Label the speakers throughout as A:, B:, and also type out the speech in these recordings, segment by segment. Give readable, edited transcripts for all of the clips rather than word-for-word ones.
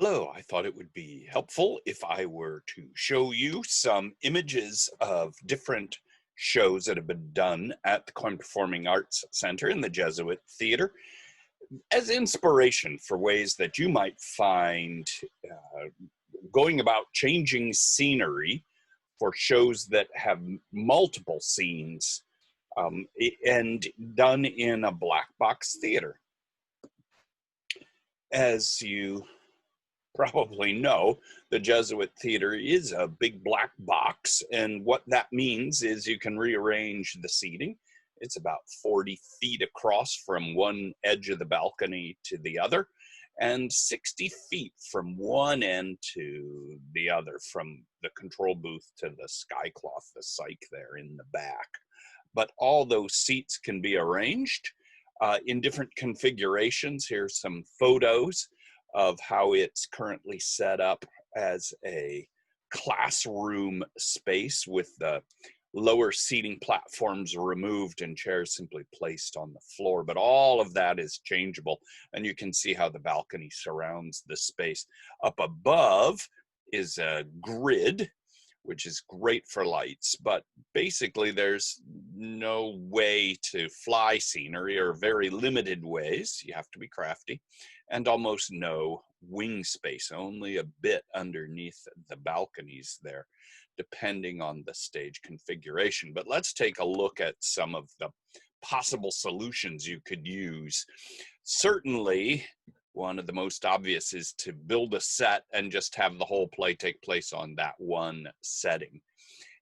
A: Hello, I thought it would be helpful if I were to show you some images of different shows that have been done at the Coin Performing Arts Center in the Jesuit Theater as inspiration for ways that you might find uh, going about changing scenery for shows that have multiple scenes and done in a black box theater. As you probably know, the Jesuit Theater is a big black box, and what that means is you can rearrange the seating. It's about 40 feet across from one edge of the balcony to the other, and 60 feet from one end to the other, from the control booth to the skycloth, the cyc there in the back. But all those seats can be arranged in different configurations. Here's some photos of how it's currently set up as a classroom space with the lower seating platforms removed and chairs simply placed on the floor. But all of that is changeable, and you can see how the balcony surrounds the space. Up above is a grid, which is great for lights, but basically there's no way to fly scenery, or very limited ways. You have to be crafty, and almost no wing space, only a bit underneath the balconies there, depending on the stage configuration. But let's take a look at some of the possible solutions you could use. Certainly, one of the most obvious is to build a set and just have the whole play take place on that one setting.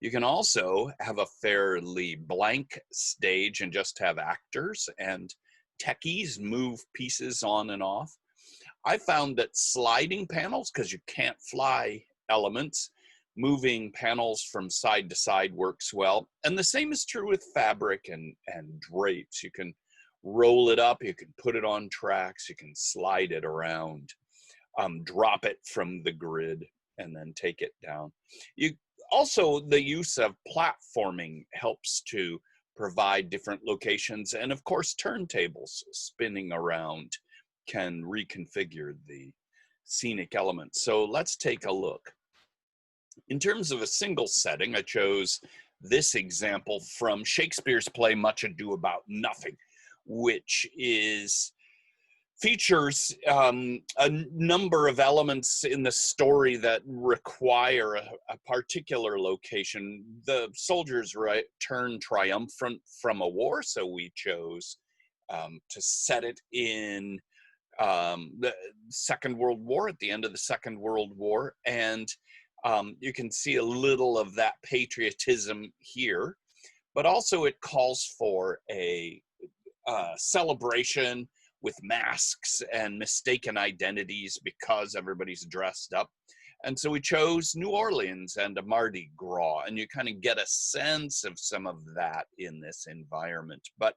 A: You can also have a fairly blank stage and just have actors and techies move pieces on and off. I found that sliding panels, because you can't fly elements, moving panels from side to side works well. And the same is true with fabric and drapes. You can roll it up, you can put it on tracks, you can slide it around, drop it from the grid, and then take it down. Also, the use of platforming helps to provide different locations. And of course, turntables spinning around can reconfigure the scenic elements. So let's take a look. In terms of a single setting, I chose this example from Shakespeare's play Much Ado About Nothing, which features a number of elements in the story that require a particular location. The soldiers return triumphant from a war, so we chose to set it in the Second World War, at the end of the Second World War. And you can see a little of that patriotism here, but also it calls for a celebration with masks and mistaken identities because everybody's dressed up. And so we chose New Orleans and a Mardi Gras, and you kind of get a sense of some of that in this environment. But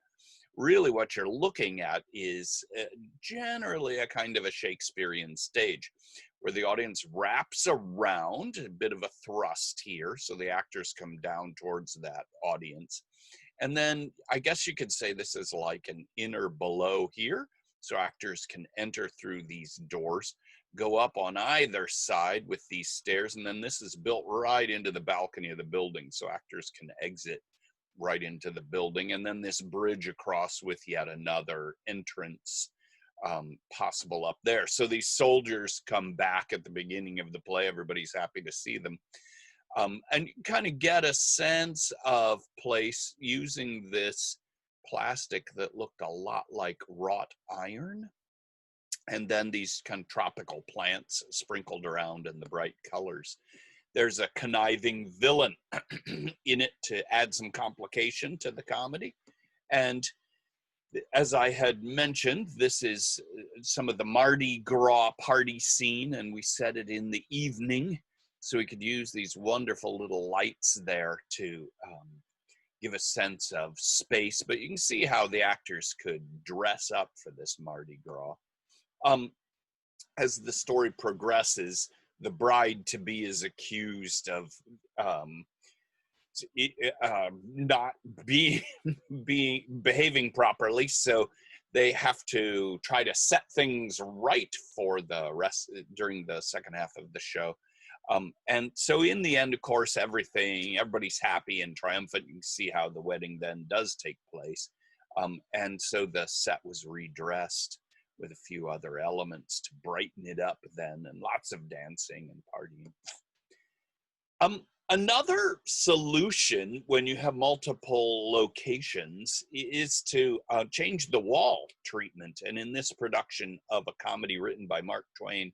A: really what you're looking at is generally a kind of a Shakespearean stage, where the audience wraps around, a bit of a thrust here, so the actors come down towards that audience. And then I guess you could say this is like an inner below here, so actors can enter through these doors, go up on either side with these stairs, and then this is built right into the balcony of the building, so actors can exit right into the building, and then this bridge across with yet another entrance possible up there. So these soldiers come back at the beginning of the play. Everybody's happy to see them. And you kind of get a sense of place using this plastic that looked a lot like wrought iron. And then these kind of tropical plants sprinkled around in the bright colors. There's a conniving villain in it to add some complication to the comedy. And as I had mentioned, this is some of the Mardi Gras party scene, and we set it in the evening, so we could use these wonderful little lights there to give a sense of space. But you can see how the actors could dress up for this Mardi Gras. As the story progresses, the bride-to-be is accused of not behaving properly, so they have to try to set things right for the rest during the second half of the show. And so in the end, of course, everybody's happy and triumphant. You can see how the wedding then does take place. And so the set was redressed with a few other elements to brighten it up then, and lots of dancing and partying. Another solution when you have multiple locations is to change the wall treatment. And in this production of a comedy written by Mark Twain,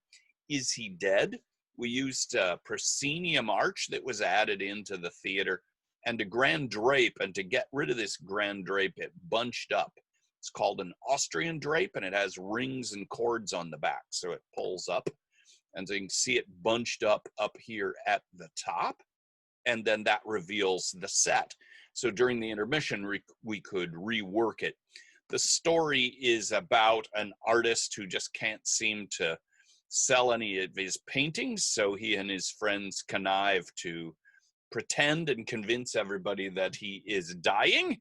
A: Is He Dead?, we used a proscenium arch that was added into the theater and a grand drape. And to get rid of this grand drape, it bunched up. It's called an Austrian drape, and it has rings and cords on the back, so it pulls up. And so you can see it bunched up here at the top, and then that reveals the set. So during the intermission, we could rework it. The story is about an artist who just can't seem to sell any of his paintings, so he and his friends connive to pretend and convince everybody that he is dying,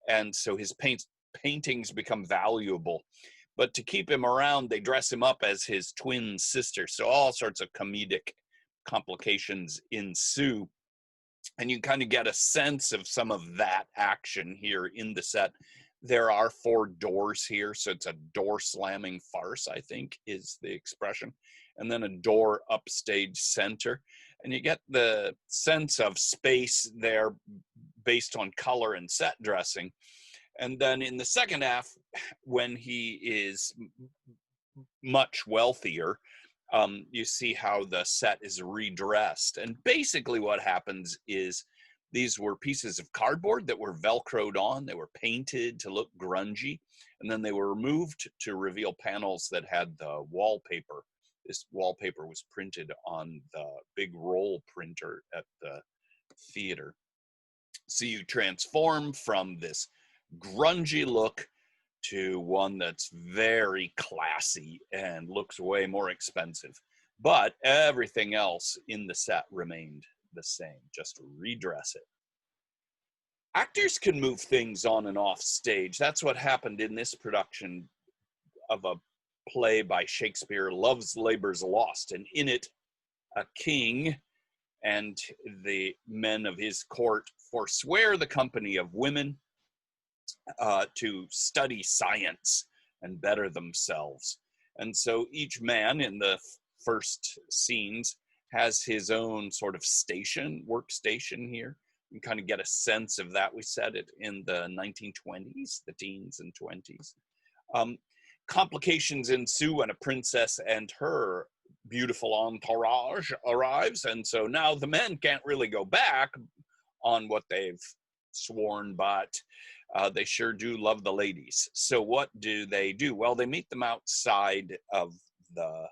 A: and so his paintings become valuable. But to keep him around, they dress him up as his twin sister, so all sorts of comedic complications ensue. And you kind of get a sense of some of that action here in the set. There are 4 doors here, so it's a door slamming farce, I think is the expression. And then a door upstage center. And you get the sense of space there based on color and set dressing. And then in the second half, when he is much wealthier, you see how the set is redressed. And basically what happens is these were pieces of cardboard that were Velcroed on. They were painted to look grungy. And then they were removed to reveal panels that had the wallpaper. This wallpaper was printed on the big roll printer at the theater. So you transform from this grungy look to one that's very classy and looks way more expensive. But everything else in the set remained the same, just redress it. Actors can move things on and off stage. That's what happened in this production of a play by Shakespeare, Love's Labour's Lost. And in it, a king and the men of his court forswear the company of women to study science and better themselves. And so each man in the first scenes has his own sort of workstation here. You kind of get a sense of that. We said it in the 1920s, the teens and 20s. Complications ensue when a princess and her beautiful entourage arrives. And so now the men can't really go back on what they've sworn, but they sure do love the ladies. So what do? Well, they meet them outside of the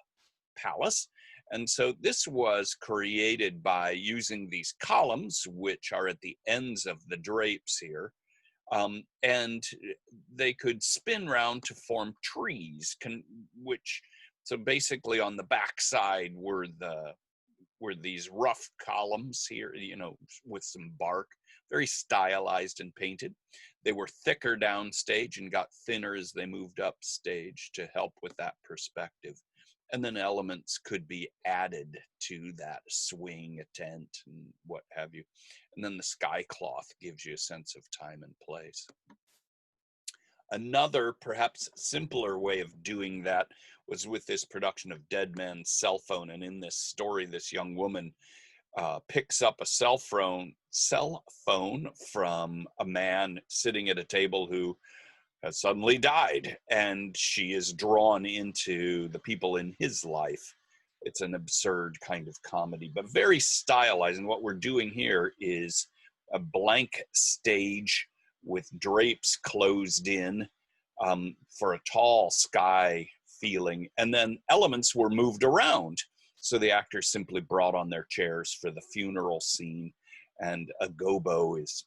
A: palace. And so this was created by using these columns, which are at the ends of the drapes here. And they could spin round to form trees, so basically on the backside were these rough columns here, with some bark, very stylized and painted. They were thicker downstage and got thinner as they moved upstage to help with that perspective. And then elements could be added to that, swing, a tent, and what have you. And then the sky cloth gives you a sense of time and place. Another, perhaps simpler way of doing that was with this production of Dead Man's Cell Phone. And in this story, this young woman picks up a cell phone from a man sitting at a table who has suddenly died, and she is drawn into the people in his life. It's an absurd kind of comedy, but very stylized. And what we're doing here is a blank stage with drapes closed in for a tall sky feeling. And then elements were moved around. So the actors simply brought on their chairs for the funeral scene, and a gobo is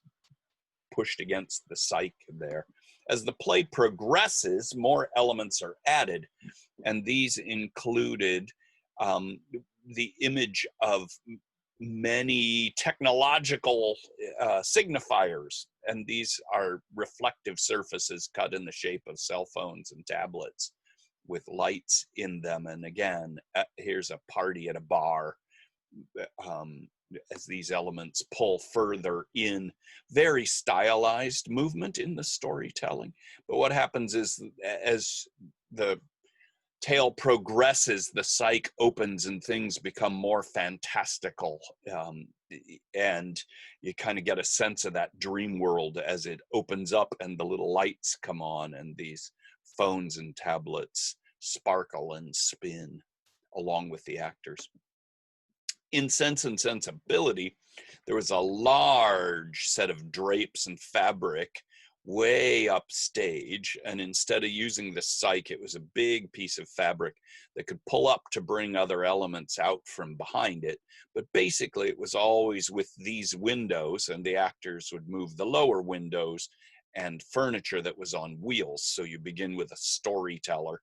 A: pushed against the cyc there. As the play progresses, more elements are added, and these included the image of many technological signifiers, and these are reflective surfaces cut in the shape of cell phones and tablets with lights in them. And again, here's a party at a bar, as these elements pull further in. Very stylized movement in the storytelling. But what happens is, as the tale progresses, the psyche opens and things become more fantastical, and you kind of get a sense of that dream world as it opens up and the little lights come on and these phones and tablets sparkle and spin along with the actors. In Sense and Sensibility, there was a large set of drapes and fabric way upstage, and instead of using the cyc, it was a big piece of fabric that could pull up to bring other elements out from behind it. But basically it was always with these windows, and the actors would move the lower windows and furniture that was on wheels. So you begin with a storyteller,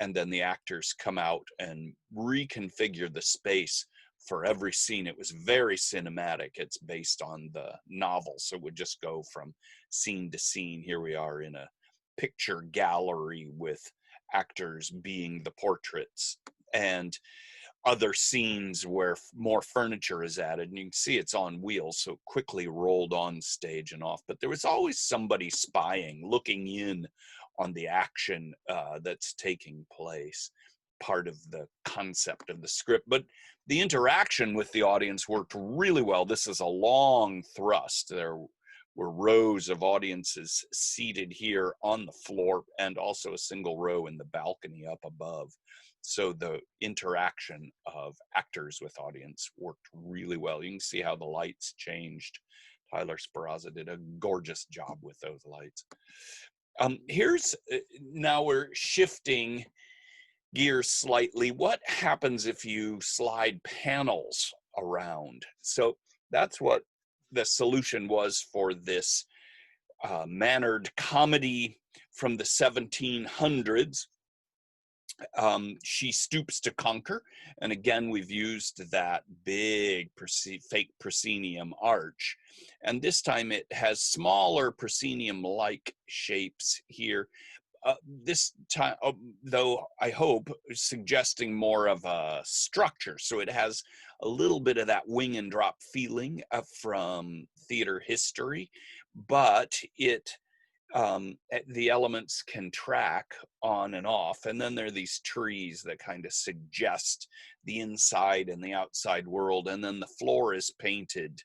A: and then the actors come out and reconfigure the space for every scene. It was very cinematic. It's based on the novel, so it would just go from scene to scene. Here we are in a picture gallery with actors being the portraits, and other scenes where more furniture is added, and you can see it's on wheels, so it quickly rolled on stage and off. But there was always somebody spying, looking in on the action that's taking place, part of the concept of the script. But the interaction with the audience worked really well. This is a long thrust. There were rows of audiences seated here on the floor, and also a single row in the balcony up above. So the interaction of actors with audience worked really well. You can see how the lights changed. Tyler Speraza did a gorgeous job with those lights. Now we're shifting gears slightly. What happens if you slide panels around? So that's what the solution was for this mannered comedy from the 1700s. She Stoops to Conquer. And again, we've used that big fake proscenium arch. And this time it has smaller proscenium-like shapes here. This time, though, I hope, suggesting more of a structure. So it has a little bit of that wing and drop feeling from theater history, but the elements can track on and off. And then there are these trees that kind of suggest the inside and the outside world. And then the floor is painted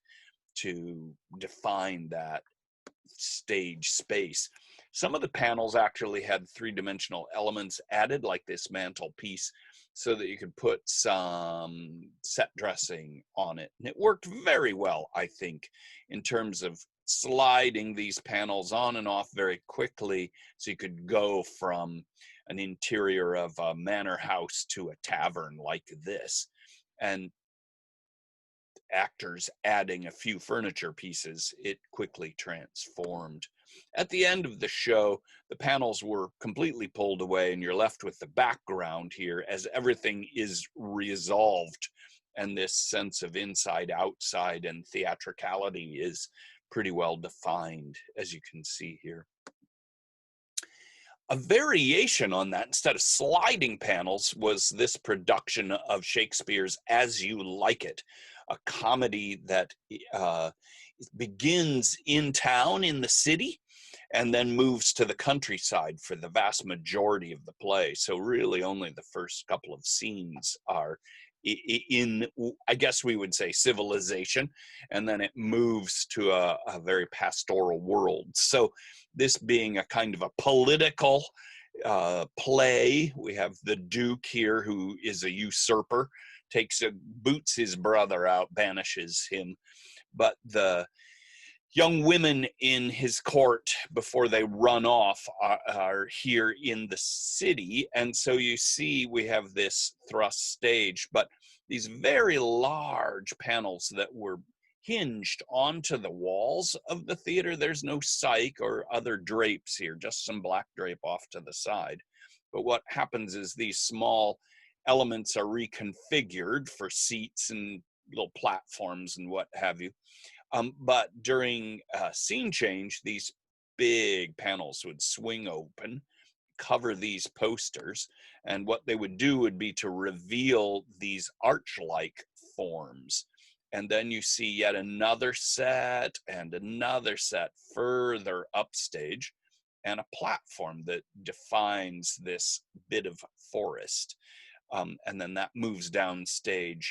A: to define that stage space. Some of the panels actually had three-dimensional elements added, like this mantelpiece, so that you could put some set dressing on it. And it worked very well, I think, in terms of sliding these panels on and off very quickly, so you could go from an interior of a manor house to a tavern like this. And actors adding a few furniture pieces, it quickly transformed. At the end of the show, the panels were completely pulled away, and you're left with the background here as everything is resolved, and this sense of inside, outside, and theatricality is pretty well defined, as you can see here. A variation on that, instead of sliding panels, was this production of Shakespeare's As You Like It, a comedy that begins in town, in the city, and then moves to the countryside for the vast majority of the play. So really only the first couple of scenes are in, I guess we would say, civilization, and then it moves to a very pastoral world. So this being a kind of a political play, we have the Duke here, who is a usurper, boots his brother out, banishes him. But the young women in his court, before they run off, are here in the city. And so you see we have this thrust stage, but these very large panels that were hinged onto the walls of the theater. There's no cyc or other drapes here, just some black drape off to the side. But what happens is these small elements are reconfigured for seats and little platforms and what have you. But during scene change, these big panels would swing open, cover these posters, and what they would do would be to reveal these arch-like forms. And then you see yet another set and another set further upstage, and a platform that defines this bit of forest. And then that moves downstage,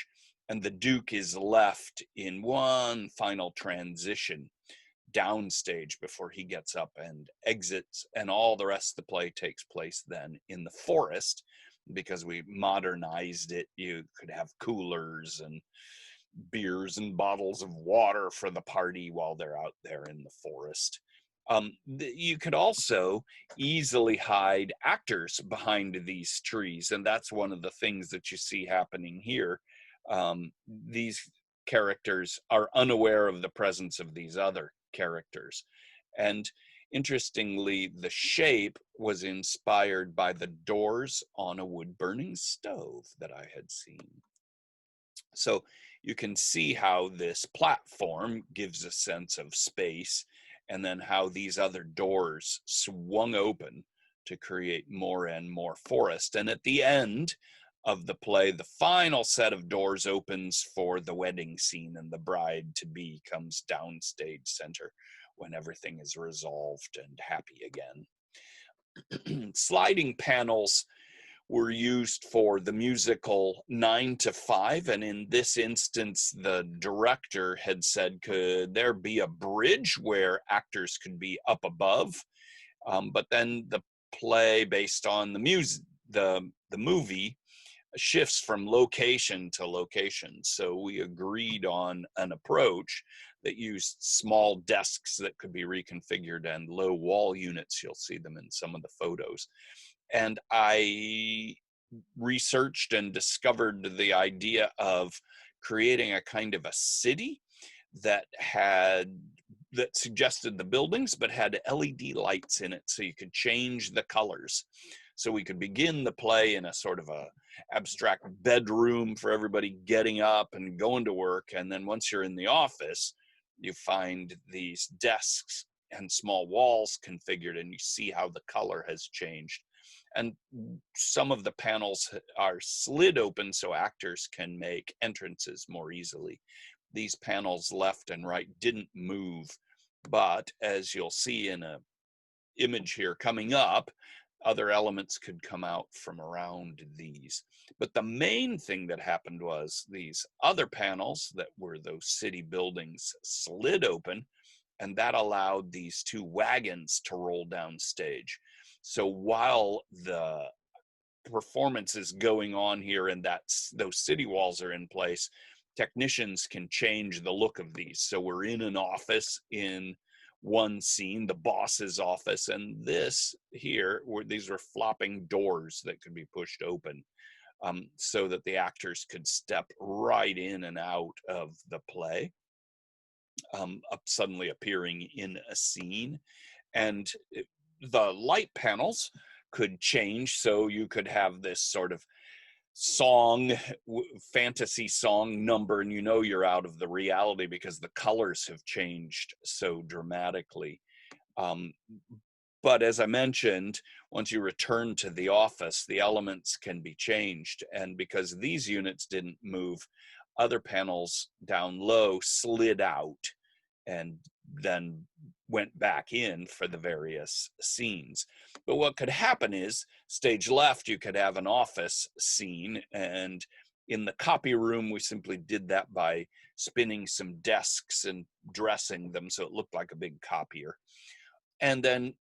A: and the Duke is left in one final transition downstage before he gets up and exits, and all the rest of the play takes place then in the forest. Because we modernized it, you could have coolers and beers and bottles of water for the party while they're out there in the forest. You could also easily hide actors behind these trees, and that's one of the things that you see happening here. These characters are unaware of the presence of these other characters. And interestingly, the shape was inspired by the doors on a wood-burning stove that I had seen. So you can see how this platform gives a sense of space, and then how these other doors swung open to create more and more forest. And at the end of the play, the final set of doors opens for the wedding scene, and the bride-to-be comes downstage center when everything is resolved and happy again. Sliding panels were used for the musical 9 to 5, and in this instance, the director had said, could there be a bridge where actors could be up above? But then the play, based on the music, the movie, shifts from location to location. So we agreed on an approach that used small desks that could be reconfigured and low wall units. You'll see them in some of the photos. And I researched and discovered the idea of creating a kind of a city that suggested the buildings, but had LED lights in it, so you could change the colors. So we could begin the play in a sort of a abstract bedroom for everybody getting up and going to work. And then once you're in the office, you find these desks and small walls configured, and you see how the color has changed. And some of the panels are slid open so actors can make entrances more easily. These panels left and right didn't move, but as you'll see in an image here coming up, other elements could come out from around these. But the main thing that happened was these other panels that were those city buildings slid open, and that allowed these two wagons to roll down stage. So while the performance is going on here and those city walls are in place, technicians can change the look of these. So we're in an office in one scene, the boss's office, and this here, these were flopping doors that could be pushed open, so that the actors could step right in and out of the play, suddenly appearing in a scene. And the light panels could change, so you could have this sort of song, fantasy song number, and you know you're out of the reality because the colors have changed so dramatically. But as I mentioned, once you return to the office, the elements can be changed. And because these units didn't move, other panels down low slid out and then went back in for the various scenes. But what could happen is, stage left, you could have an office scene, and in the copy room, we simply did that by spinning some desks and dressing them so it looked like a big copier. And then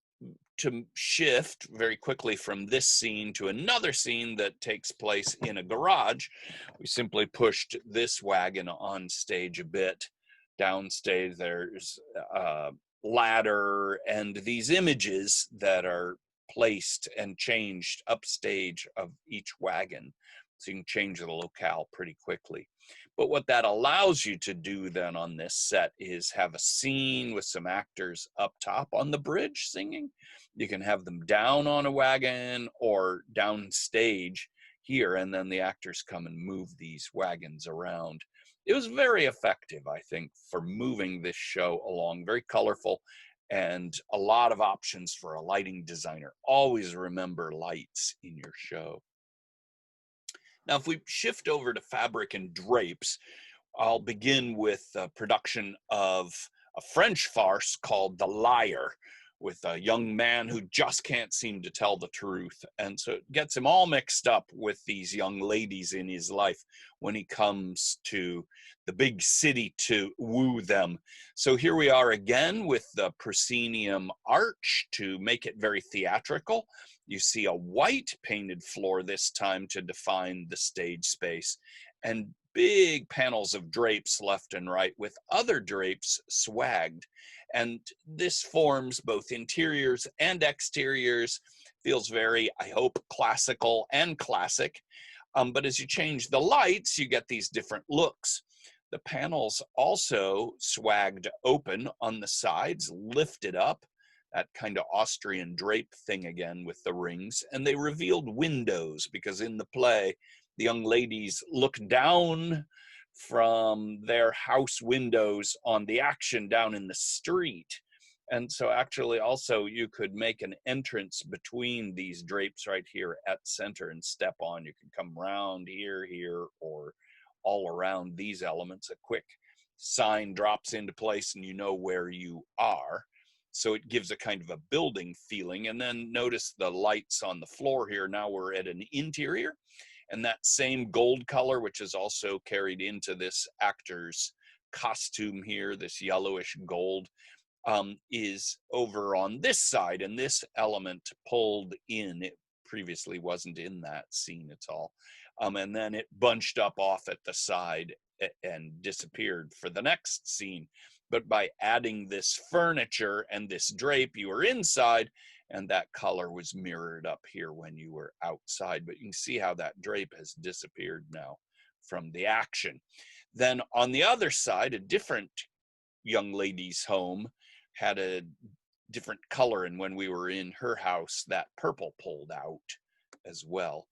A: to shift very quickly from this scene to another scene that takes place in a garage, we simply pushed this wagon on stage a bit. Downstage, there's a ladder and these images that are placed and changed upstage of each wagon. So you can change the locale pretty quickly. But what that allows you to do then on this set is have a scene with some actors up top on the bridge singing. You can have them down on a wagon or downstage here, and then the actors come and move these wagons around. it was very effective, I think, for moving this show along. Very colorful and a lot of options for a lighting designer. Always remember lights in your show. Now, if we shift over to fabric and drapes, I'll begin with a production of a French farce called The Liar, with a young man who just can't seem to tell the truth. And so it gets him all mixed up with these young ladies in his life when he comes to the big city to woo them. So here we are again with the proscenium arch to make it very theatrical. You see a white painted floor this time to define the stage space, and big panels of drapes left and right with other drapes swagged. And this forms both interiors and exteriors. Feels very, I hope, classical and classic. But as you change the lights, you get these different looks. The panels also swagged open on the sides, lifted up, that kind of Austrian drape thing again with the rings. And they revealed windows, because in the play, the young ladies look down from their house windows on the action down in the street. And so actually also you could make an entrance between these drapes right here at center and step on. You could come round here, or all around these elements. A quick sign drops into place and you know where you are. So it gives a kind of a building feeling. And then notice the lights on the floor here. Now we're at an interior. And that same gold color, which is also carried into this actor's costume here, this yellowish gold, is over on this side. And this element pulled in. It previously wasn't in that scene at all. And then it bunched up off at the side and disappeared for the next scene. But by adding this furniture and this drape, you were inside, and that color was mirrored up here when you were outside. But you can see how that drape has disappeared now from the action. Then on the other side, a different young lady's home had a different color, and when we were in her house, that purple pulled out as well.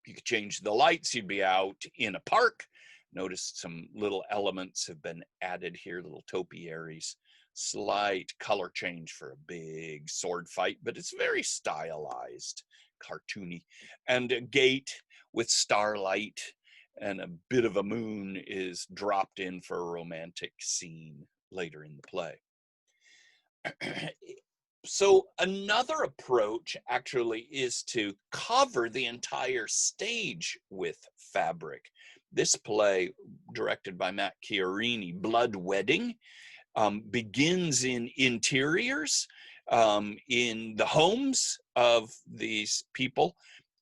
A: You could change the lights, you'd be out in a park. Notice some little elements have been added here, little topiaries. Slight color change for a big sword fight, but it's very stylized, cartoony. And a gate with starlight and a bit of a moon is dropped in for a romantic scene later in the play. So another approach actually is to cover the entire stage with fabric. This play, directed by Matt Chiarini, Blood Wedding, begins in interiors, in the homes of these people,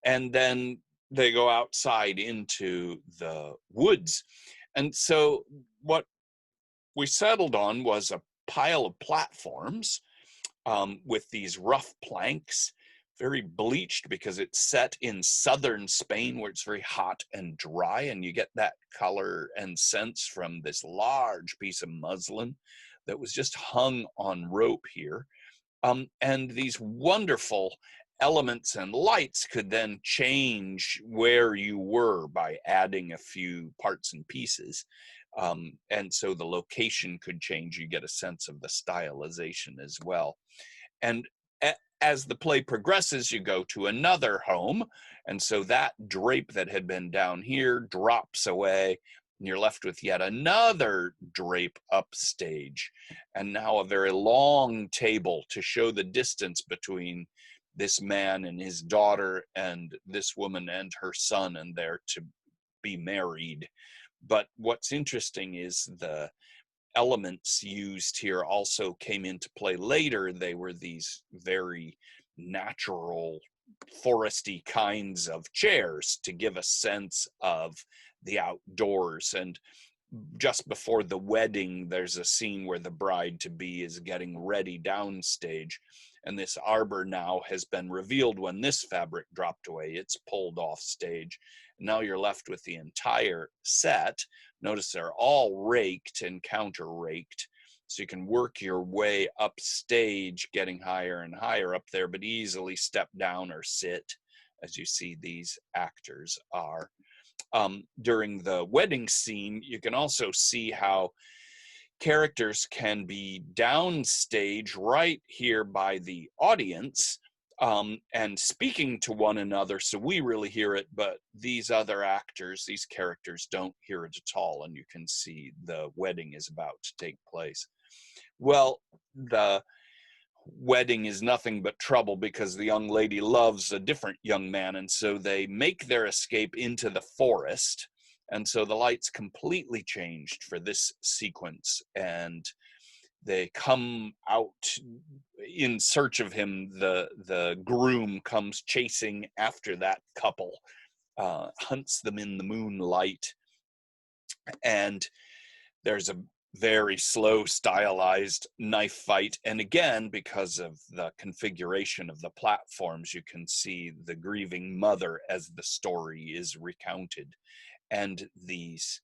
A: and then they go outside into the woods. And so what we settled on was a pile of platforms with these rough planks, very bleached because it's set in southern Spain where it's very hot and dry, and you get that color and sense from this large piece of muslin that was just hung on rope here. And these wonderful elements and lights could then change where you were by adding a few parts and pieces. And so the location could change. You get a sense of the stylization as well. And as the play progresses, you go to another home. And so that drape that had been down here drops away, and you're left with yet another drape upstage. And now a very long table to show the distance between this man and his daughter and this woman and her son, and they're to be married. But what's interesting is the elements used here also came into play later. They were these very natural, foresty kinds of chairs to give a sense of the outdoors. And just before the wedding, there's a scene where the bride-to-be is getting ready downstage, and this arbor now has been revealed when this fabric dropped away. It's pulled off stage. Now you're left with the entire set. Notice they're all raked and counter raked, so you can work your way up stage, getting higher and higher up there, but easily step down or sit, as you see these actors are. during the wedding scene, you can also see how characters can be downstage right here by the audience, and speaking to one another, so we really hear it, but these other actors, these characters, don't hear it at all, and you can see the wedding is about to take place. Well, the wedding is nothing but trouble because the young lady loves a different young man, and so they make their escape into the forest. And so the lights completely changed for this sequence, and they come out in search of him. The groom comes chasing after that couple, hunts them in the moonlight, and there's a very slow stylized knife fight. And again, because of the configuration of the platforms, you can see the grieving mother as the story is recounted, and these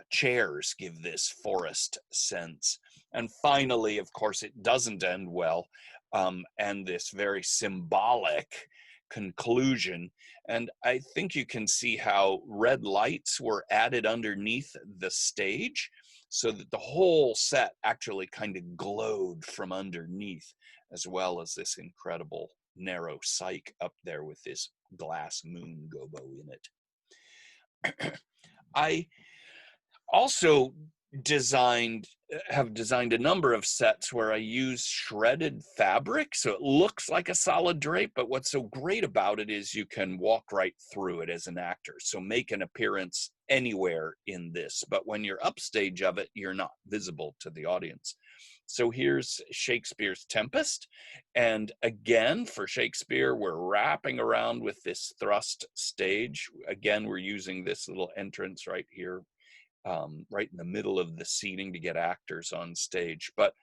A: chairs give this forest sense. And finally, of course, it doesn't end well, and this very symbolic conclusion. And I think you can see how red lights were added underneath the stage so that the whole set actually kind of glowed from underneath, as well as this incredible narrow cyc up there with this glass moon gobo in it. I also have designed a number of sets where I use shredded fabric, so it looks like a solid drape, but what's so great about it is you can walk right through it as an actor, so make an appearance anywhere in this, but when you're upstage of it, you're not visible to the audience. So here's Shakespeare's Tempest, and again, for Shakespeare, we're wrapping around with this thrust stage. Again, we're using this little entrance right here, right in the middle of the seating to get actors on stage. But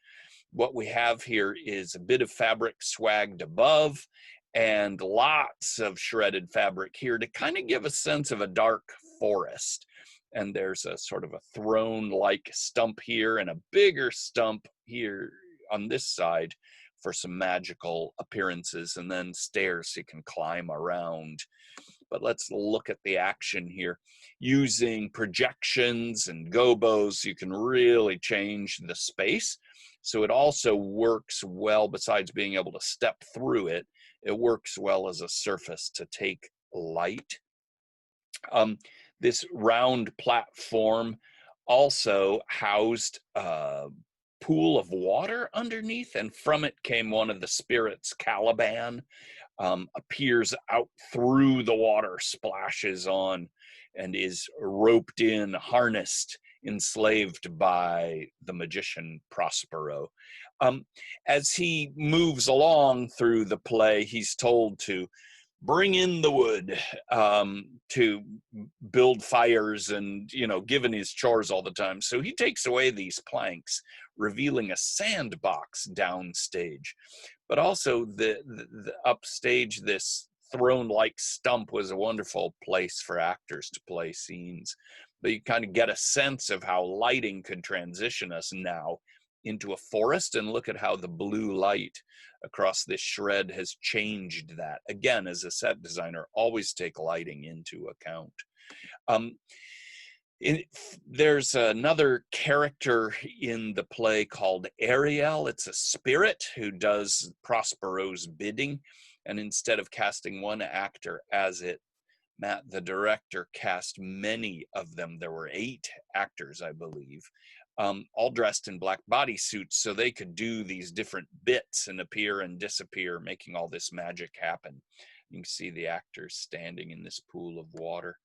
A: what we have here is a bit of fabric swagged above and lots of shredded fabric here to kind of give a sense of a dark forest. And there's a sort of a throne-like stump here and a bigger stump here on this side for some magical appearances, and then stairs you can climb around. But let's look at the action here. Using projections and gobos, you can really change the space. So it also works well, besides being able to step through it, it works well as a surface to take light. This round platform also housed a pool of water underneath, and from it came one of the spirits, Caliban, appears out through the water, splashes on, and is roped in, harnessed, enslaved by the magician Prospero. As he moves along through the play, he's told to bring in the wood, to build fires, and, given his chores all the time. So he takes away these planks, revealing a sandbox downstage. But also the upstage, this throne-like stump was a wonderful place for actors to play scenes. But you kind of get a sense of how lighting could transition us now into a forest, and look at how the blue light across this shred has changed that. Again, as a set designer, always take lighting into account. There's another character in the play called Ariel. It's a spirit who does Prospero's bidding, and instead of casting one actor as it, Matt, the director, cast many of them. There were 8 actors, I believe, all dressed in black bodysuits, so they could do these different bits and appear and disappear, making all this magic happen. You can see the actors standing in this pool of water.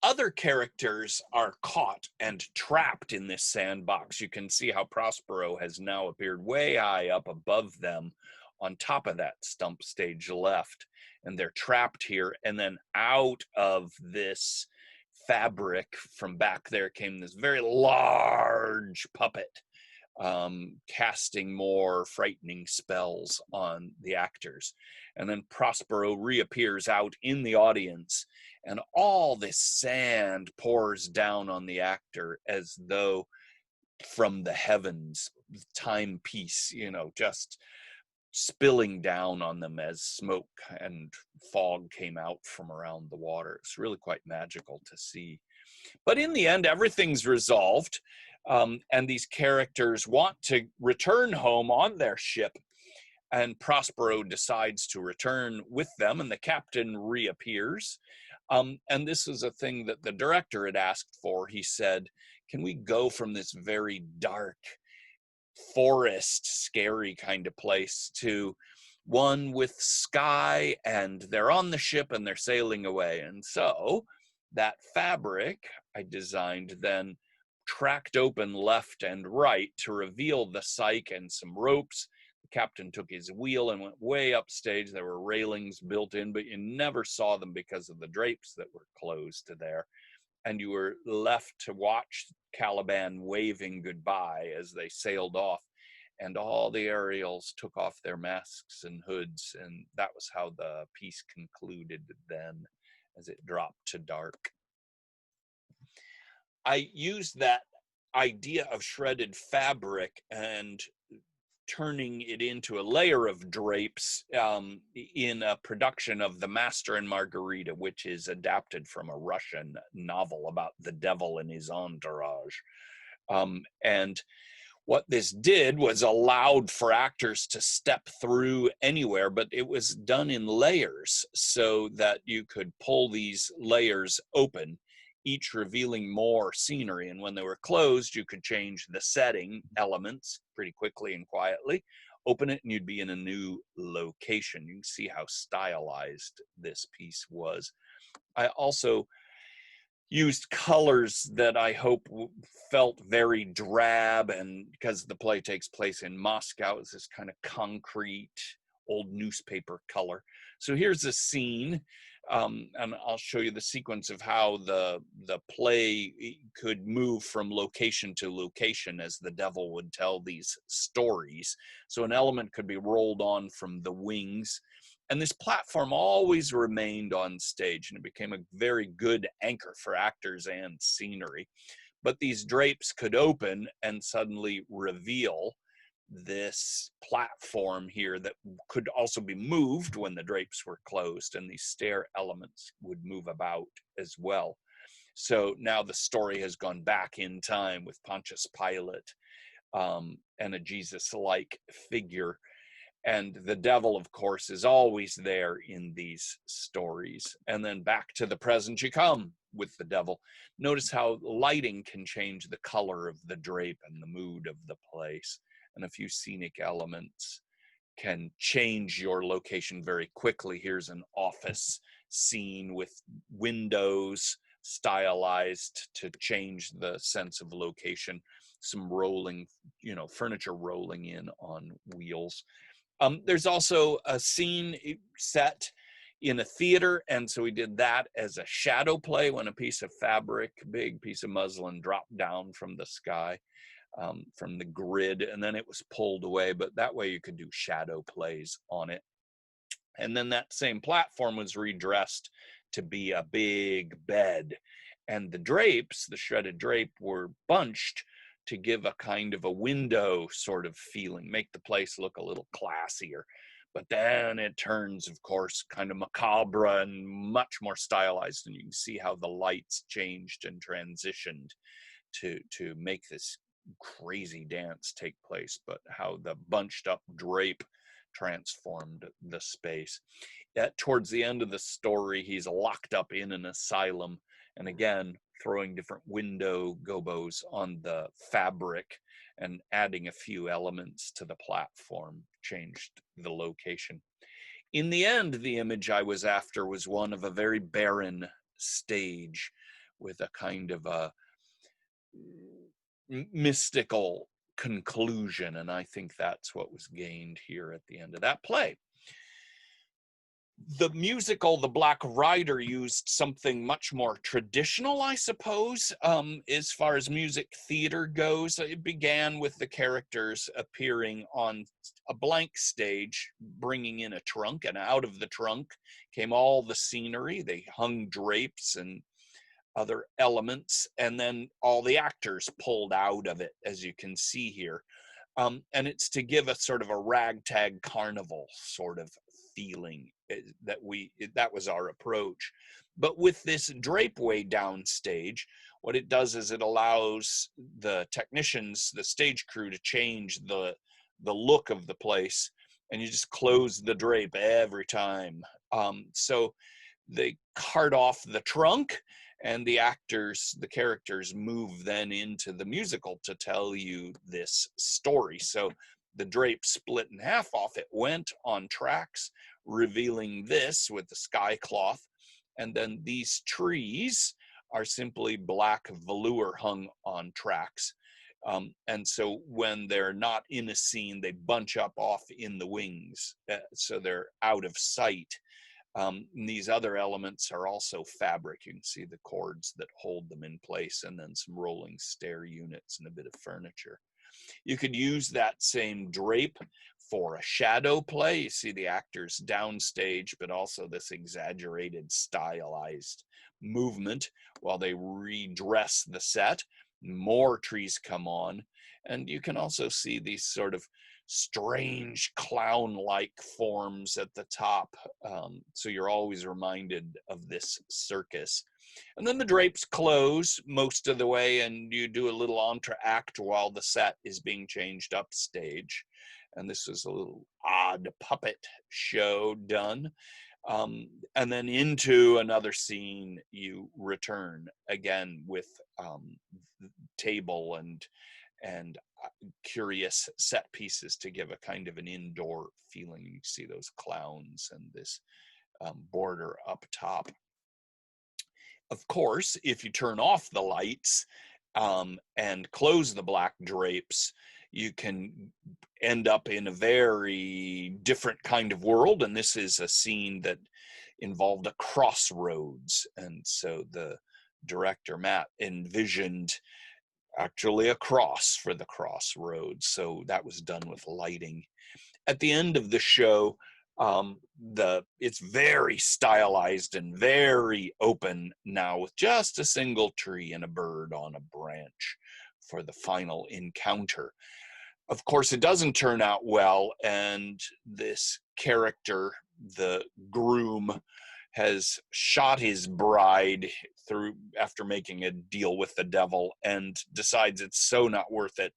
A: Other characters are caught and trapped in this sandbox. You can see how Prospero has now appeared way high up above them on top of that stump stage left, and they're trapped here. And then out of this fabric from back there came this very large puppet, casting more frightening spells on the actors. And then Prospero reappears out in the audience, and all this sand pours down on the actor as though from the heavens, timepiece, just spilling down on them as smoke and fog came out from around the water. It's really quite magical to see. But in the end, everything's resolved, and these characters want to return home on their ship, and Prospero decides to return with them, and the captain reappears. And this is a thing that the director had asked for. He said, can we go from this very dark forest, scary kind of place to one with sky, and they're on the ship and they're sailing away? And so that fabric I designed then tracked open left and right to reveal the cyc and some ropes. The captain took his wheel and went way upstage. There were railings built in, but you never saw them because of the drapes that were closed there. And you were left to watch Caliban waving goodbye as they sailed off. And all the Ariels took off their masks and hoods, and that was how the piece concluded then, as it dropped to dark. I used that idea of shredded fabric and turning it into a layer of drapes in a production of the Master and Margarita, which is adapted from a Russian novel about the devil and his entourage. And what this did was allowed for actors to step through anywhere, but it was done in layers so that you could pull these layers open, each revealing more scenery. And when they were closed, you could change the setting elements pretty quickly and quietly, open it, and you'd be in a new location. You can see how stylized this piece was. I also used colors that I hope felt very drab, and because the play takes place in Moscow, it's this kind of concrete, old newspaper color. So here's a scene, and I'll show you the sequence of how the play could move from location to location as the devil would tell these stories. So an element could be rolled on from the wings, and this platform always remained on stage, and it became a very good anchor for actors and scenery. But these drapes could open and suddenly reveal this platform here that could also be moved when the drapes were closed, and these stair elements would move about as well. So now the story has gone back in time with Pontius Pilate and a Jesus-like figure. And the devil, of course, is always there in these stories. And then back to the present you come with the devil. Notice how lighting can change the color of the drape and the mood of the place. And a few scenic elements can change your location very quickly. Here's an office scene with windows stylized to change the sense of location. Some rolling, furniture rolling in on wheels. There's also a scene set in a theater, and so we did that as a shadow play when a piece of fabric, big piece of muslin, dropped down from the sky, from the grid, and then it was pulled away, but that way you could do shadow plays on it. And then that same platform was redressed to be a big bed, and the drapes, the shredded drape, were bunched to give a kind of a window sort of feeling, make the place look a little classier. But then it turns, of course, kind of macabre and much more stylized, and you can see how the lights changed and transitioned to make this crazy dance take place, but how the bunched up drape transformed the space. Towards the end of the story, he's locked up in an asylum, and again, throwing different window gobos on the fabric and adding a few elements to the platform changed the location. In the end, the image I was after was one of a very barren stage with a kind of a mystical conclusion, and I think that's what was gained here at the end of that play. The musical, The Black Rider, used something much more traditional, I suppose, as far as music theater goes. It began with the characters appearing on a blank stage, bringing in a trunk, and out of the trunk came all the scenery. They hung drapes and other elements, and then all the actors pulled out of it, as you can see here. And it's to give a sort of a ragtag carnival sort of feeling, that was our approach. But with this drape way downstage, what it does is it allows the technicians, the stage crew, to change the look of the place, and you just close the drape every time. So they cart off the trunk, and the characters move then into the musical to tell you this story. So the drape split in half off. It went on tracks, revealing this with the sky cloth. And then these trees are simply black velour hung on tracks. And so when they're not in a scene, they bunch up off in the wings. So they're out of sight. These other elements are also fabric. You can see the cords that hold them in place, and then some rolling stair units and a bit of furniture. You could use that same drape for a shadow play. You see the actors downstage, but also this exaggerated, stylized movement while they redress the set. More trees come on, and you can also see these sort of strange clown-like forms at the top. So you're always reminded of this circus. And then the drapes close most of the way, and you do a little entr'acte while the set is being changed upstage. And this is a little odd puppet show done. And then into another scene you return, again with table and curious set pieces to give a kind of an indoor feeling. You see those clowns and this border up top. Of course, if you turn off the lights and close the black drapes, you can end up in a very different kind of world. And this is a scene that involved a crossroads. And so the director, Matt, envisioned actually a cross for the crossroads. So that was done with lighting. At the end of the show, it's very stylized and very open now, with just a single tree and a bird on a branch for the final encounter. Of course, it doesn't turn out well, and this character, the groom, has shot his bride through after making a deal with the devil, and decides it's so not worth it.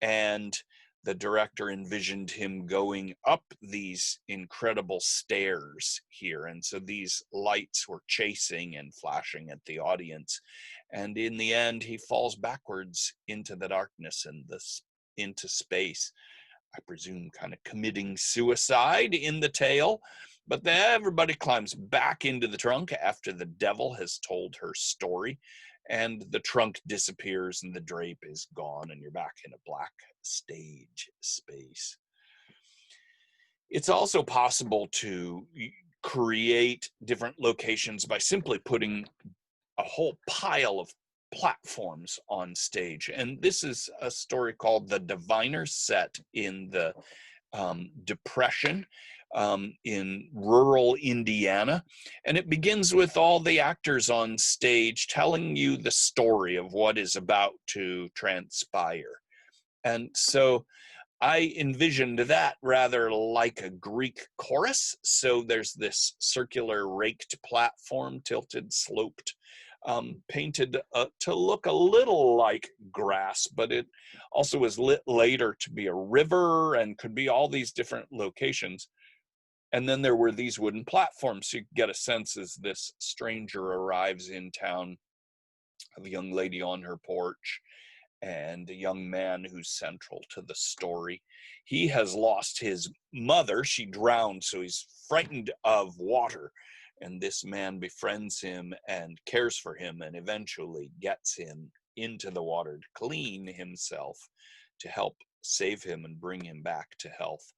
A: And the director envisioned him going up these incredible stairs here. And so these lights were chasing and flashing at the audience. And in the end, he falls backwards into the darkness and into space. I presume kind of committing suicide in the tale. But then everybody climbs back into the trunk after the devil has told her story, and the trunk disappears and the drape is gone, and you're back in a black stage space. It's also possible to create different locations by simply putting a whole pile of platforms on stage. And this is a story called The Diviner, set in the Depression in rural Indiana. And it begins with all the actors on stage telling you the story of what is about to transpire. And so I envisioned that rather like a Greek chorus. So there's this circular raked platform, tilted, sloped, painted to look a little like grass, but it also was lit later to be a river and could be all these different locations. And then there were these wooden platforms. So you get a sense as this stranger arrives in town of a young lady on her porch and a young man who's central to the story. He has lost his mother. She drowned, so he's frightened of water. And this man befriends him and cares for him and eventually gets him into the water to clean himself, to help save him and bring him back to health.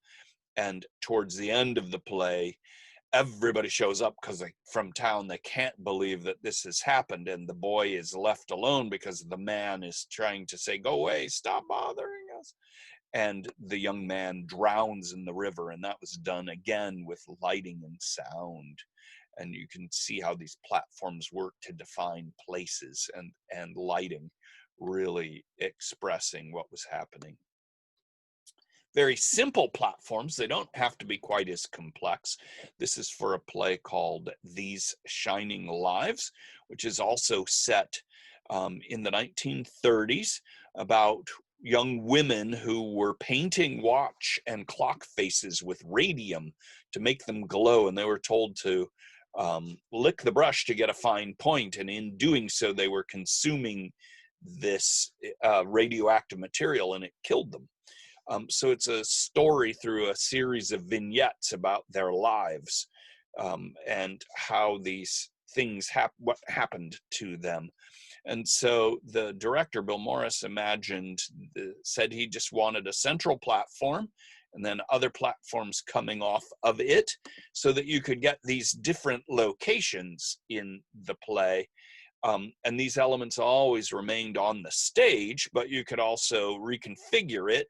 A: And towards the end of the play, everybody shows up because from town they can't believe that this has happened, and the boy is left alone because the man is trying to say, go away, stop bothering us, and the young man drowns in the river. And that was done again with lighting and sound, and you can see how these platforms work to define places, and lighting really expressing what was happening. very simple platforms. They don't have to be quite as complex. This is for a play called These Shining Lives, which is also set in the 1930s, about young women who were painting watch and clock faces with radium to make them glow. And they were told to lick the brush to get a fine point. And in doing so, they were consuming this radioactive material, and it killed them. So it's a story through a series of vignettes about their lives, and how these things what happened to them. And so the director, Bill Morris, said he just wanted a central platform and then other platforms coming off of it, so that you could get these different locations in the play. And these elements always remained on the stage, but you could also reconfigure it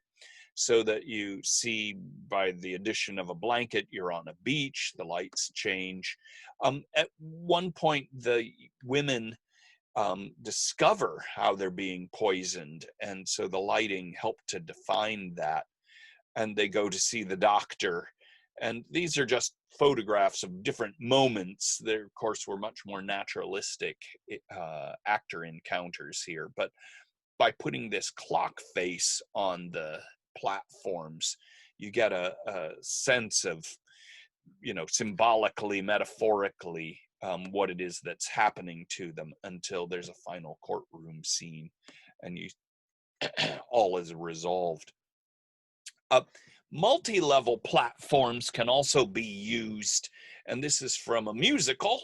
A: so that you see, by the addition of a blanket, you're on a beach, the lights change. At one point, the women discover how they're being poisoned, and so the lighting helped to define that. And they go to see the doctor, and these are just photographs of different moments. There, of course, were much more naturalistic actor encounters here, but by putting this clock face on the platforms, you get a sense of, symbolically, metaphorically, what it is that's happening to them, until there's a final courtroom scene and all is resolved. Multi-level platforms can also be used, and this is from a musical,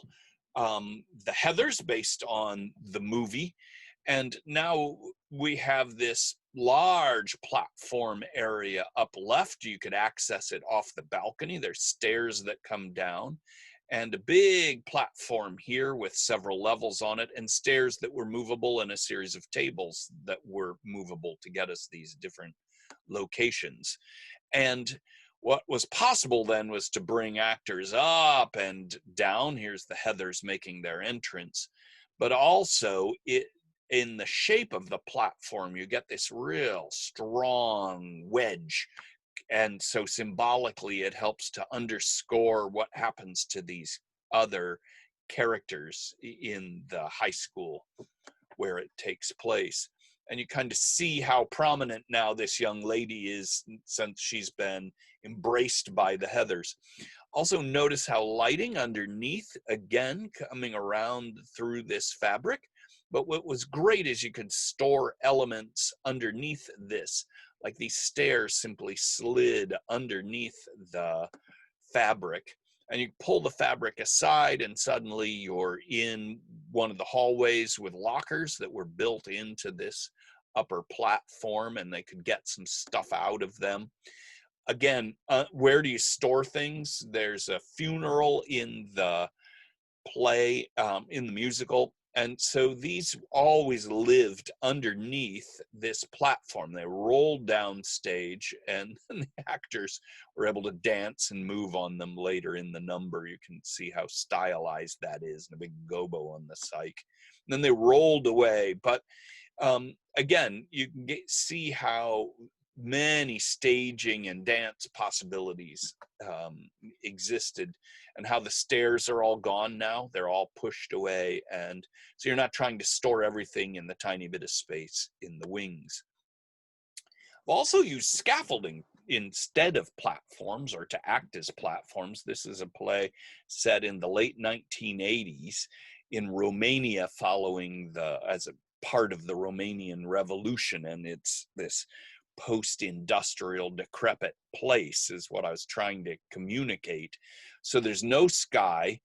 A: The Heathers, based on the movie. And now we have this large platform area up left. You could access it off the balcony. There's stairs that come down, and a big platform here with several levels on it, and stairs that were movable, and a series of tables that were movable to get us these different locations. And what was possible then was to bring actors up and down. Here's the Heathers making their entrance, but also in the shape of the platform, you get this real strong wedge. And so symbolically, it helps to underscore what happens to these other characters in the high school where it takes place. And you kind of see how prominent now this young lady is, since she's been embraced by the Heathers. Also notice how lighting underneath, again, coming around through this fabric. But what was great is you could store elements underneath this, like these stairs simply slid underneath the fabric. And you pull the fabric aside, and suddenly you're in one of the hallways with lockers that were built into this upper platform, and they could get some stuff out of them. Again, where do you store things? There's a funeral in the play, in the musical. And so these always lived underneath this platform. They rolled down stage, and the actors were able to dance and move on them later in the number. You can see how stylized that is, and a big gobo on the cyc. And then they rolled away. But again, you can see how many staging and dance possibilities existed, and how the stairs are all gone now. They're all pushed away, and so you're not trying to store everything in the tiny bit of space in the wings. We'll also use scaffolding instead of platforms, or to act as platforms. This is a play set in the late 1980s in Romania, following as a part of the Romanian Revolution, and it's this post-industrial decrepit place is what I was trying to communicate. So there's no sky,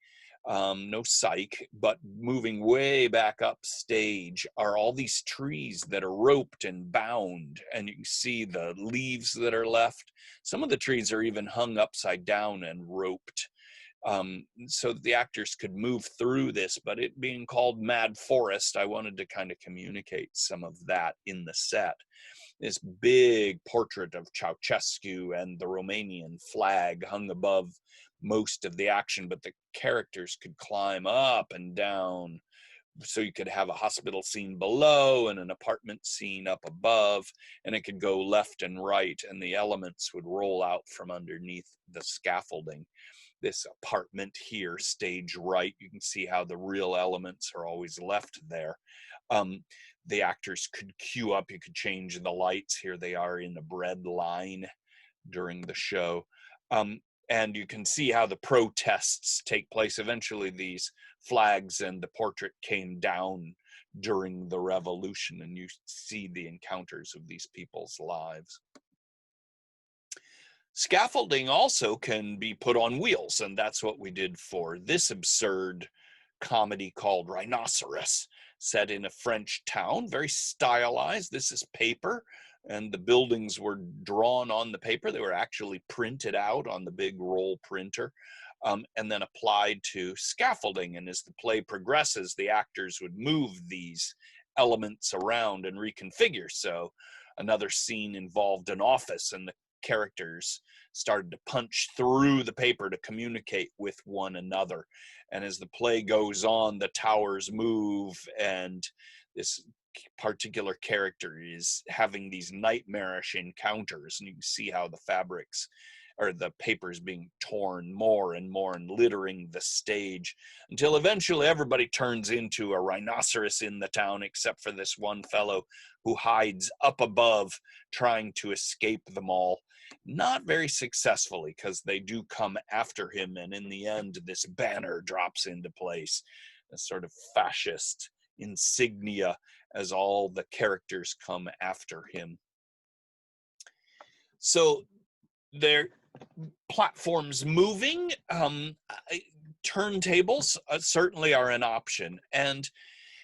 A: no cyc, but moving way back up stage are all these trees that are roped and bound, and you can see the leaves that are left. Some of the trees are even hung upside down and roped, so that the actors could move through this. But it being called Mad Forest, I wanted to kind of communicate some of that in the set. This big portrait of Ceausescu and the Romanian flag hung above most of the action, but the characters could climb up and down So you could have a hospital scene below and an apartment scene up above, and it could go left and right, and the elements would roll out from underneath the scaffolding. This apartment here, stage right, you can see how the real elements are always left there. Um, the actors could queue up, you could change the lights. Here they are in a bread line during the show. And you can see how the protests take place. Eventually, these flags and the portrait came down during the revolution, and you see the encounters of these people's lives. Scaffolding also can be put on wheels, and that's what we did for this absurd comedy called Rhinoceros, set in a French town, very stylized. This is paper, and the buildings were drawn on the paper. They were actually printed out on the big roll printer, and then applied to scaffolding. And as the play progresses, the actors would move these elements around and reconfigure. So another scene involved an office, and the characters started to punch through the paper to communicate with one another. And as the play goes on, the towers move, and this particular character is having these nightmarish encounters, and you can see how the fabrics or the papers being torn more and more and littering the stage, until eventually everybody turns into a rhinoceros in the town, except for this one fellow who hides up above, trying to escape them all. Not very successfully, because they do come after him, and in the end, this banner drops into place, a sort of fascist insignia, as all the characters come after him. So their platforms moving, turntables certainly are an option, and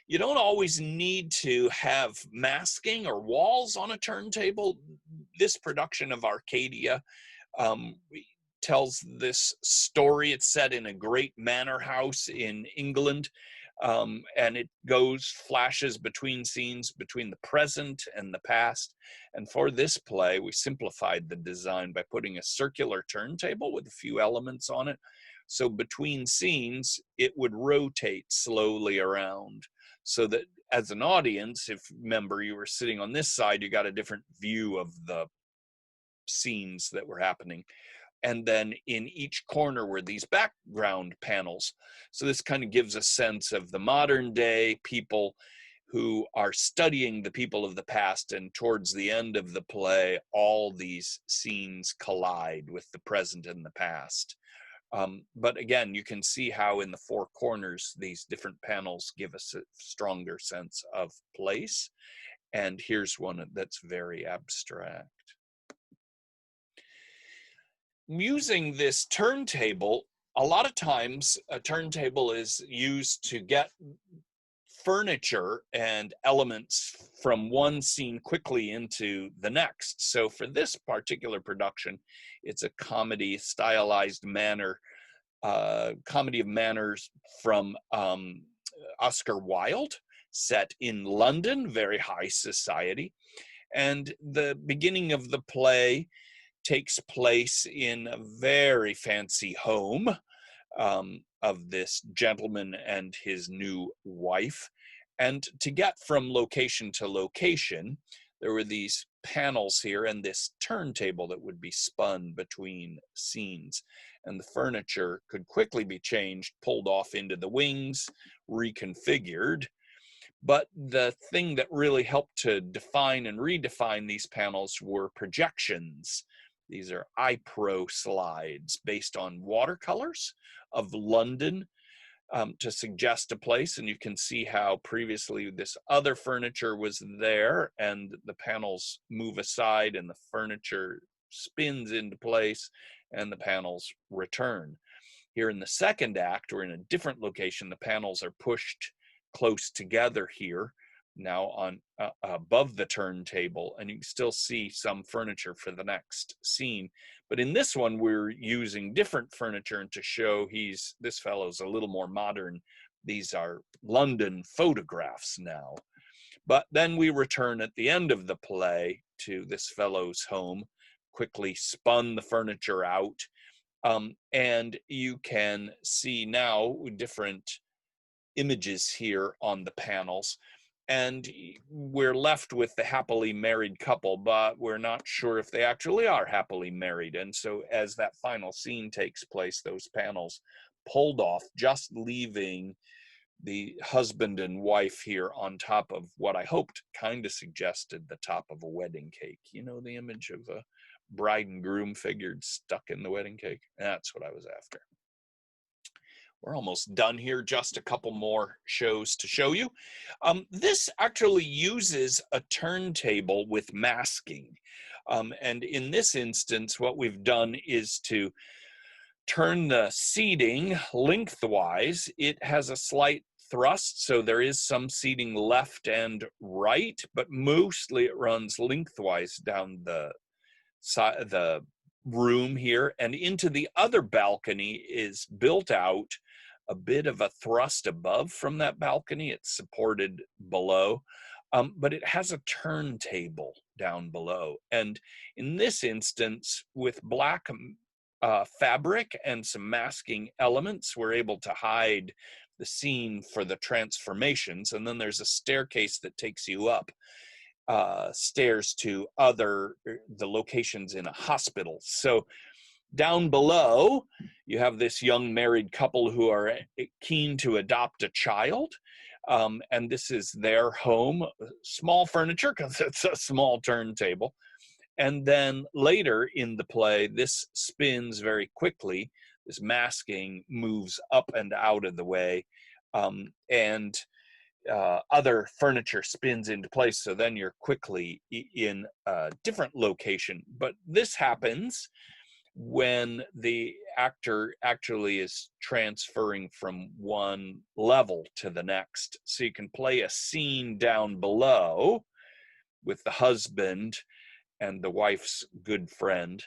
A: you don't always need to have masking or walls on a turntable. This production of Arcadia tells this story. It's set in a great manor house in England, and it flashes between scenes between the present and the past. And for this play, we simplified the design by putting a circular turntable with a few elements on it. So between scenes, it would rotate slowly around, so that as an audience, if remember you were sitting on this side, you got a different view of the scenes that were happening. And then in each corner were these background panels. So this kind of gives a sense of the modern day people who are studying the people of the past, and towards the end of the play, all these scenes collide with the present and the past. But again, you can see how in the four corners, these different panels give us a stronger sense of place. And here's one that's very abstract. Using this turntable, a lot of times a turntable is used to get furniture and elements from one scene quickly into the next. So for this particular production, it's a comedy, stylized manner, comedy of manners from Oscar Wilde, set in London, very high society. And the beginning of the play takes place in a very fancy home of this gentleman and his new wife. And to get from location to location, there were these panels here and this turntable that would be spun between scenes. And the furniture could quickly be changed, pulled off into the wings, reconfigured. But the thing that really helped to define and redefine these panels were projections. These are iPro slides based on watercolors of London, to suggest a place. And you can see how previously this other furniture was there, and the panels move aside and the furniture spins into place and the panels return. Here in the second act, or in a different location, the panels are pushed close together here, now on above the turntable, and you can still see some furniture for the next scene. But in this one, we're using different furniture, and to show this fellow's a little more modern. These are London photographs now. But then we return at the end of the play to this fellow's home, quickly spun the furniture out, and you can see now different images here on the panels. And we're left with the happily married couple, but we're not sure if they actually are happily married. And so as that final scene takes place, those panels pulled off, just leaving the husband and wife here on top of what I hoped kind of suggested the top of a wedding cake. You know, the image of a bride and groom figured stuck in the wedding cake. That's what I was after. We're almost done here, just a couple more shows to show you. This actually uses a turntable with masking. And in this instance, what we've done is to turn the seating lengthwise. It has a slight thrust, so there is some seating left and right, but mostly it runs lengthwise down the room here, and into the other balcony is built out a bit of a thrust above from that balcony. It's supported below, but it has a turntable down below. And in this instance, with black fabric and some masking elements, we're able to hide the scene for the transformations. And then there's a staircase that takes you up stairs to the locations in a hospital. So down below, you have this young married couple who are keen to adopt a child. And this is their home, small furniture because it's a small turntable. And then later in the play, this spins very quickly. This masking moves up and out of the way. And other furniture spins into place, so then you're quickly in a different location. But this happens when the actor actually is transferring from one level to the next. So you can play a scene down below with the husband and the wife's good friend,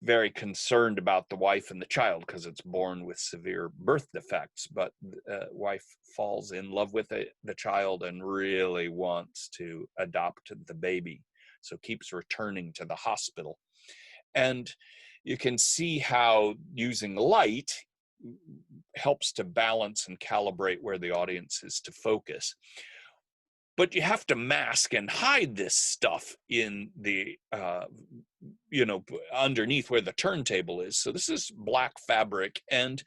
A: very concerned about the wife and the child because it's born with severe birth defects, but the wife falls in love with the child and really wants to adopt the baby, so keeps returning to the hospital. And you can see how using light helps to balance and calibrate where the audience is to focus. But you have to mask and hide this stuff in the, underneath where the turntable is. So this is black fabric. And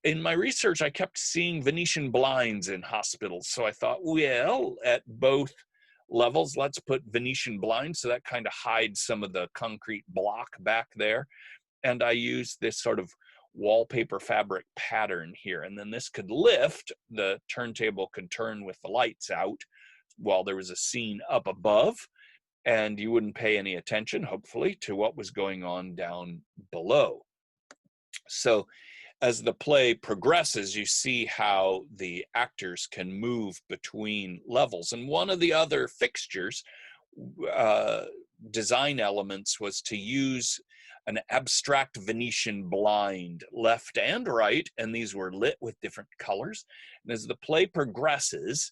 A: in my research, I kept seeing Venetian blinds in hospitals. So I thought, well, at both levels, let's put Venetian blinds. So that kind of hides some of the concrete block back there. And I used this sort of wallpaper fabric pattern here. And then this could lift, the turntable could turn with the lights out while there was a scene up above, and you wouldn't pay any attention, hopefully, to what was going on down below. So as the play progresses, you see how the actors can move between levels. And one of the other fixtures, design elements, was to use an abstract Venetian blind, left and right, and these were lit with different colors. And as the play progresses,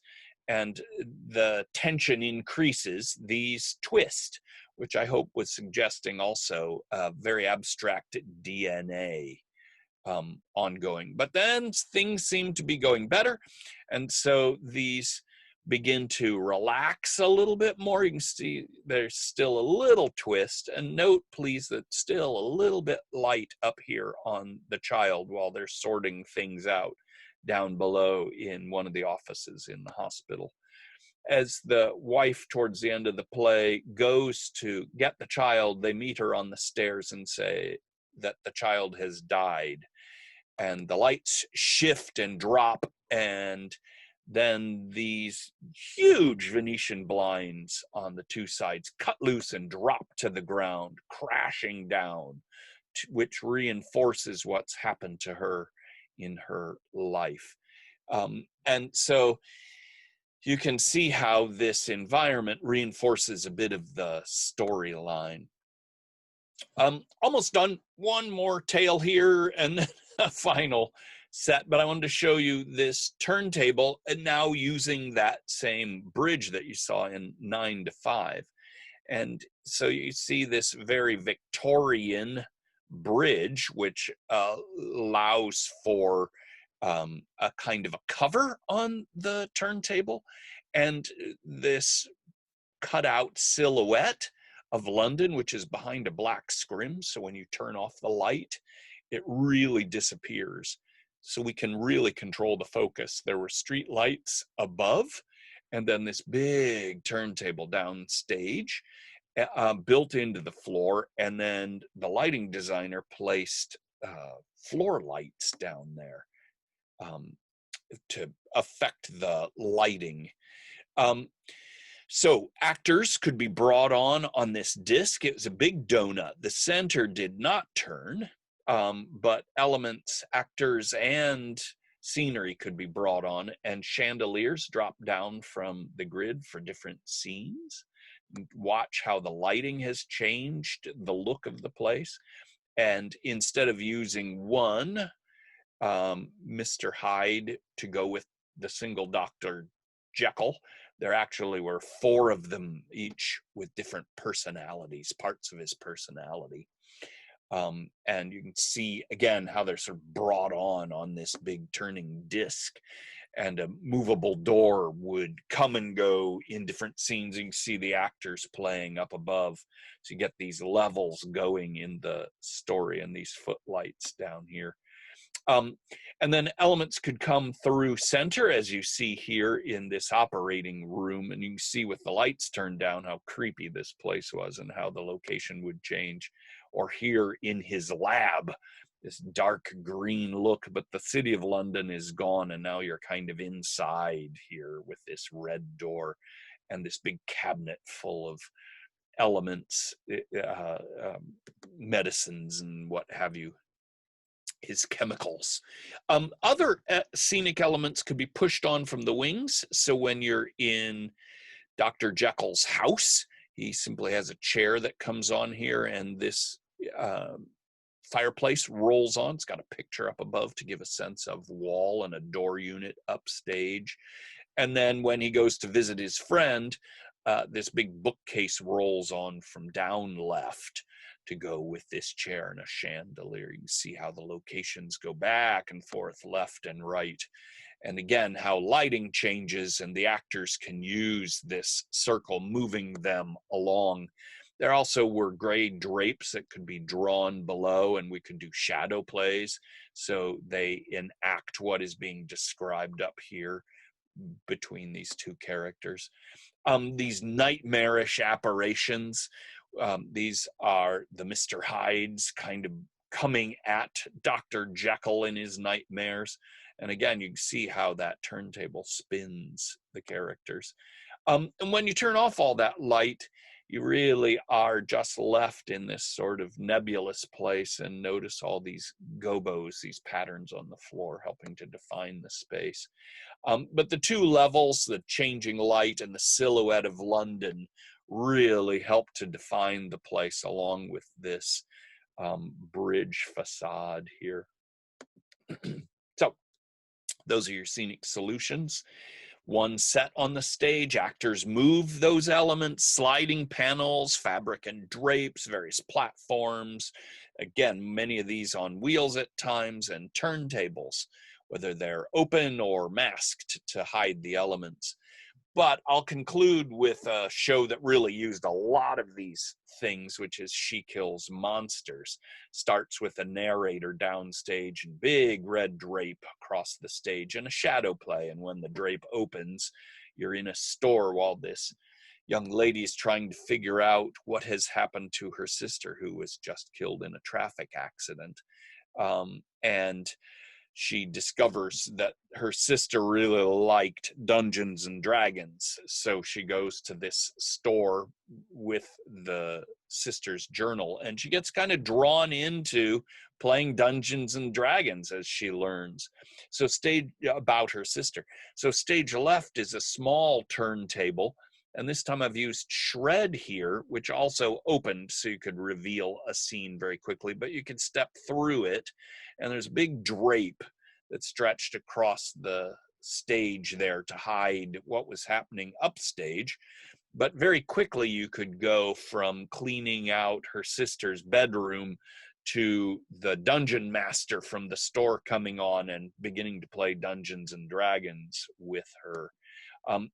A: and the tension increases, these twist, which I hope was suggesting also very abstract DNA ongoing. But then things seem to be going better, and so these begin to relax a little bit more. You can see there's still a little twist, and note please that still a little bit light up here on the child while they're sorting things out down below in one of the offices in the hospital. As the wife towards the end of the play goes to get the child, they meet her on the stairs and say that the child has died. And the lights shift and drop, and then these huge Venetian blinds on the two sides cut loose and drop to the ground, crashing down, which reinforces what's happened to her in her life. And so you can see how this environment reinforces a bit of the storyline. Almost done. One more tale here and then a final set, but I wanted to show you this turntable, and now using that same bridge that you saw in 9 to 5. And so you see this very Victorian bridge, which allows for a kind of a cover on the turntable, and this cutout silhouette of London, which is behind a black scrim. So when you turn off the light, it really disappears. So we can really control the focus. There were street lights above, and then this big turntable downstage built into the floor. And then the lighting designer placed floor lights down there to affect the lighting. So actors could be brought on this disc. It was a big donut. The center did not turn, but elements, actors, and scenery could be brought on, and chandeliers drop down from the grid for different scenes. Watch how the lighting has changed the look of the place. And instead of using one Mr. Hyde to go with the single Dr. Jekyll, there actually were 4 of them, each with different personalities, parts of his personality. And you can see again how they're sort of brought on this big turning disc, and a movable door would come and go in different scenes. You can see the actors playing up above. So you get these levels going in the story, and these footlights down here. And then elements could come through center, as you see here in this operating room. And you can see with the lights turned down how creepy this place was and how the location would change. Or here in his lab, this dark green look, but the city of London is gone, and now you're kind of inside here with this red door and this big cabinet full of elements, medicines and what have you, his chemicals. Other scenic elements could be pushed on from the wings. So when you're in Dr. Jekyll's house, he simply has a chair that comes on here, and this fireplace rolls on. It's got a picture up above to give a sense of wall and a door unit upstage. And then when he goes to visit his friend, this big bookcase rolls on from down left to go with this chair and a chandelier. You can see how the locations go back and forth, left and right. And again, how lighting changes and the actors can use this circle, moving them along. There also were gray drapes that could be drawn below, and we could do shadow plays. So they enact what is being described up here between these 2 characters. These nightmarish apparitions, these are the Mr. Hydes kind of coming at Dr. Jekyll in his nightmares. And again, you can see how that turntable spins the characters. And when you turn off all that light, you really are just left in this sort of nebulous place, and notice all these gobos, these patterns on the floor, helping to define the space. But the 2 levels, the changing light and the silhouette of London, really help to define the place, along with this bridge facade here. So those are your scenic solutions. One set on the stage, actors move those elements, sliding panels, fabric and drapes, various platforms. Again, many of these on wheels at times, and turntables, whether they're open or masked to hide the elements. But I'll conclude with a show that really used a lot of these things, which is She Kills Monsters. Starts with a narrator downstage and big red drape across the stage and a shadow play. And when the drape opens, you're in a store while this young lady is trying to figure out what has happened to her sister, who was just killed in a traffic accident. And she discovers that her sister really liked Dungeons and Dragons. So she goes to this store with the sister's journal, and she gets kind of drawn into playing Dungeons and Dragons as she learns. So stage about her sister. So stage left is a small turntable. And this time I've used shred here, which also opened so you could reveal a scene very quickly, but you could step through it. And there's a big drape that stretched across the stage there to hide what was happening upstage. But very quickly you could go from cleaning out her sister's bedroom to the dungeon master from the store coming on and beginning to play Dungeons and Dragons with her.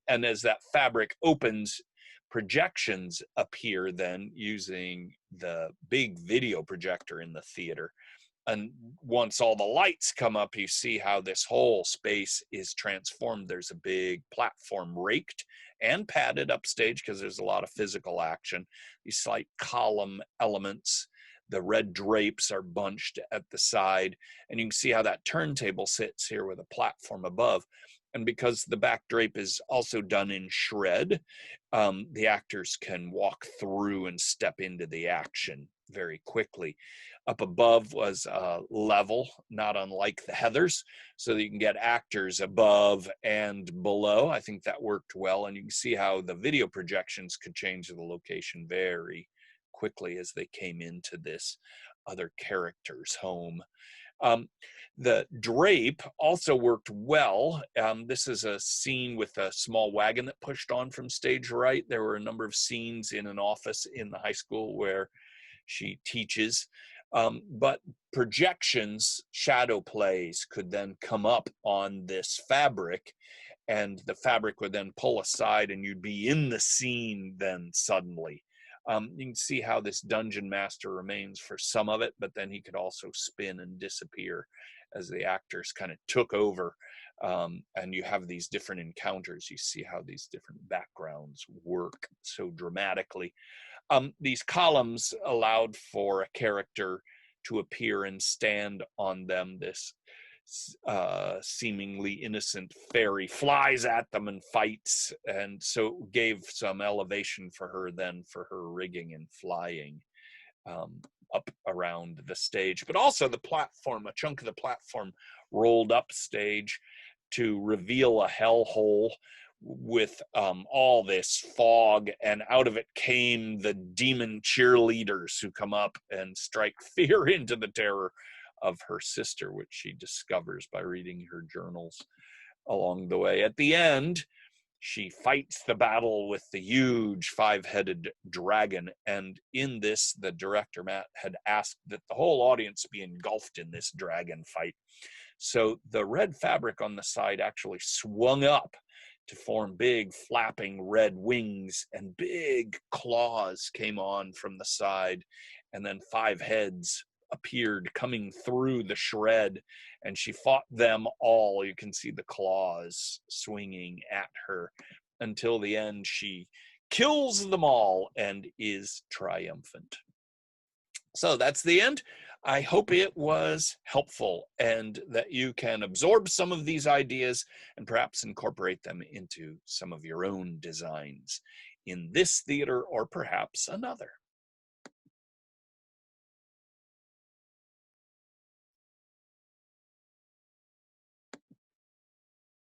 A: And as that fabric opens, projections appear then using the big video projector in the theater. And once all the lights come up, you see how this whole space is transformed. There's a big platform raked and padded upstage because there's a lot of physical action. These slight column elements, the red drapes are bunched at the side, and you can see how that turntable sits here with a platform above. And because the back drape is also done in shred, the actors can walk through and step into the action very quickly. Up above was level, not unlike the heathers, so that you can get actors above and below. I think that worked well, and you can see how the video projections could change the location very quickly as they came into this other character's home. The drape also worked well. This is a scene with a small wagon that pushed on from stage right. There were a number of scenes in an office in the high school where she teaches. But projections, shadow plays could then come up on this fabric, and the fabric would then pull aside and you'd be in the scene then suddenly. You can see how this dungeon master remains for some of it, but then he could also spin and disappear as the actors kind of took over. And you have these different encounters. You see how these different backgrounds work so dramatically. These columns allowed for a character to appear and stand on them. This seemingly innocent fairy flies at them and fights, and so gave some elevation for her then for her rigging and flying up around the stage. But also the platform, a chunk of the platform rolled up stage to reveal a hellhole with all this fog, and out of it came the demon cheerleaders who come up and strike fear into the terror of her sister, which she discovers by reading her journals along the way. At the end, she fights the battle with the huge 5-headed dragon, and in this, the director, Matt, had asked that the whole audience be engulfed in this dragon fight. So the red fabric on the side actually swung up to form big flapping red wings, and big claws came on from the side, and then 5 heads appeared coming through the shred, and she fought them all. You can see the claws swinging at her until the end. She kills them all and is triumphant. So that's the end. I hope it was helpful and that you can absorb some of these ideas and perhaps incorporate them into some of your own designs in this theater or perhaps another.